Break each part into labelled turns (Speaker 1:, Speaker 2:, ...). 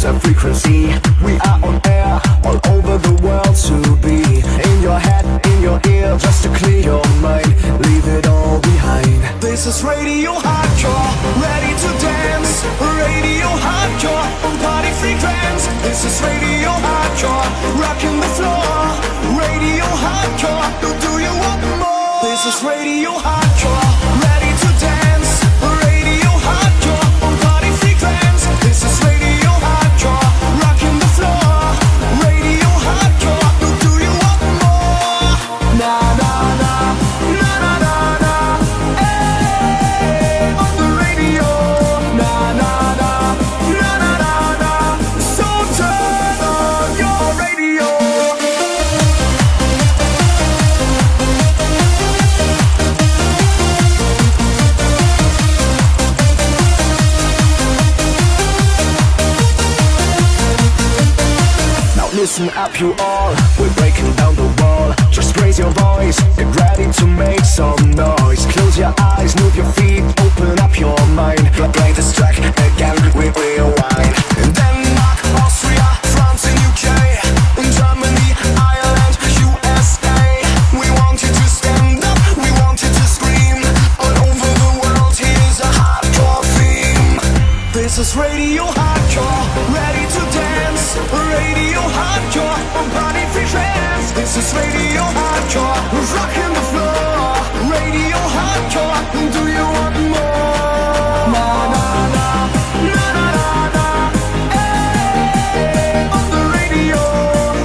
Speaker 1: a frequency. We are on air, all over the world to be. In your head, in your ear, just to clear your mind. Leave it all behind. This is Radio Hardcore, ready to dance. Radio Hardcore, on party frequency. This is Radio Hardcore, rocking the floor. Radio Hardcore, do you want more? This is Radio Hardcore, ready to dance. Radio Hardcore, on party frequency. This is Radio Hardcore, rocking the floor. Radio Hardcore, do you want more? Na na na, na na na na, hey, on the radio. Na na na, na na na na, so turn on your radio. Listen up you all, we're breaking down the wall. Just raise your voice, get ready to make some noise. Close your eyes, move your feet, open up your mind. Play this track again, we rewind. In Denmark, Austria, France and UK, in Germany, Ireland, USA. We want you to stand up, we want you to scream. All over the world, here's a hardcore theme. This is Radio Hardcore, ready to dance. Radio Hardcore, on party free trance. This is Radio Hardcore, rocking the floor. Radio Hardcore, do you want more? Na na na, na na na na, hey, on the radio.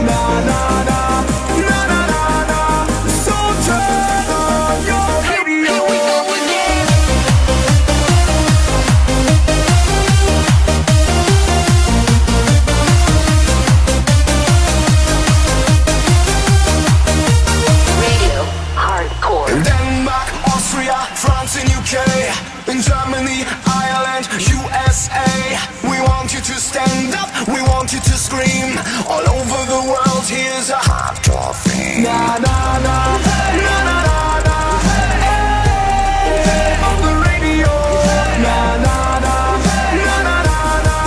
Speaker 1: Na na na, na na na na, so turn on your radio. Here we go again. In Denmark, Austria, France and UK, in Germany, Ireland, USA. We want you to stand up, we want you to scream. All over the world, here's a hardcore thing. Na na na, na na na na, hey, on the radio. Na na na, na na na na,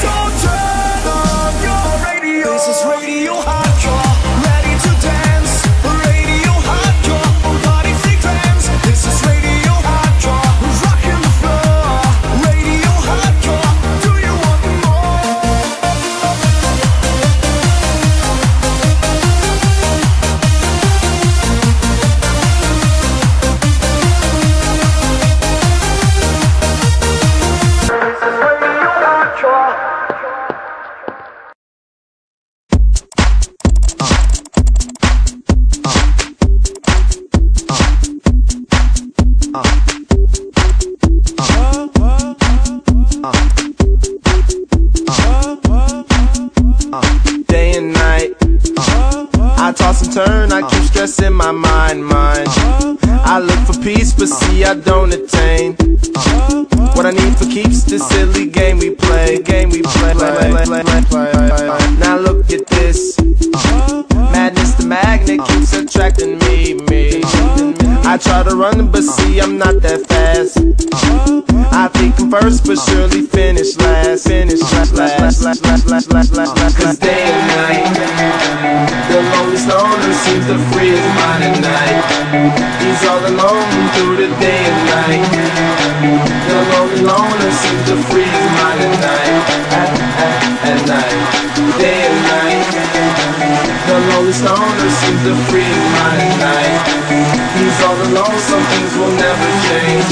Speaker 1: so turn on your radio. This is Radio Hardcore, ready to dance. Radio Hardcore, on party frequency. This is Radio Hardcore, rocking the floor. Radio Hardcore, do you want more?
Speaker 2: Day and night, I toss and turn, I keep stressing my mind. I look for peace, but see I don't attain what I need for keeps this silly game we play. Now look at this, madness, the magnet keeps attracting me. I try to run, but see I'm not that fast. I think I'm first, but surely finish last. Cause day and night, the lonely stoner seems to free his mind at night. He's all alone through the day and night. The lonely loner seems to free his mind at night. At night, day and night. The lonely stoner seems to free his mind at night. He's all alone, some things will never change.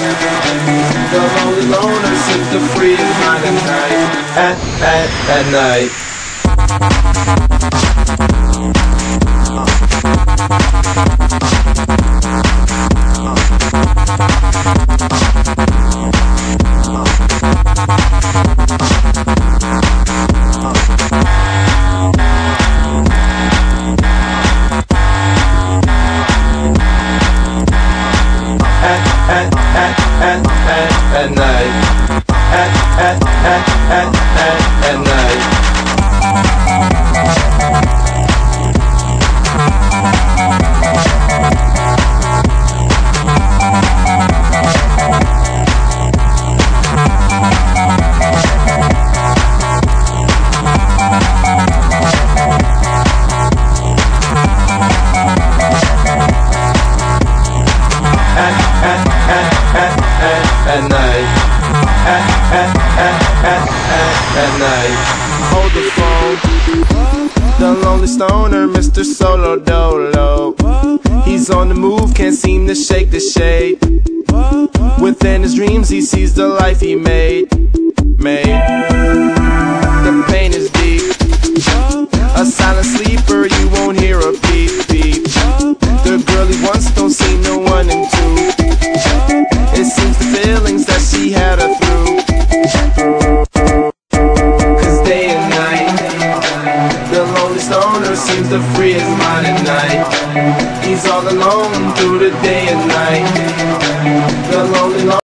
Speaker 2: The lonely loner seems to free his mind at night. At night. At night. Mr. Solo Dolo. He's on the move, can't seem to shake the shade. Within his dreams he sees the life he made. The pain is deep. A silent sleeper, you won't hear a beep beep. The girl he wants don't seem no one in two. It seems the feelings that she had her through. Cause day and night, the lonely stoner seems to free his mind at night. He's all alone through the day and night.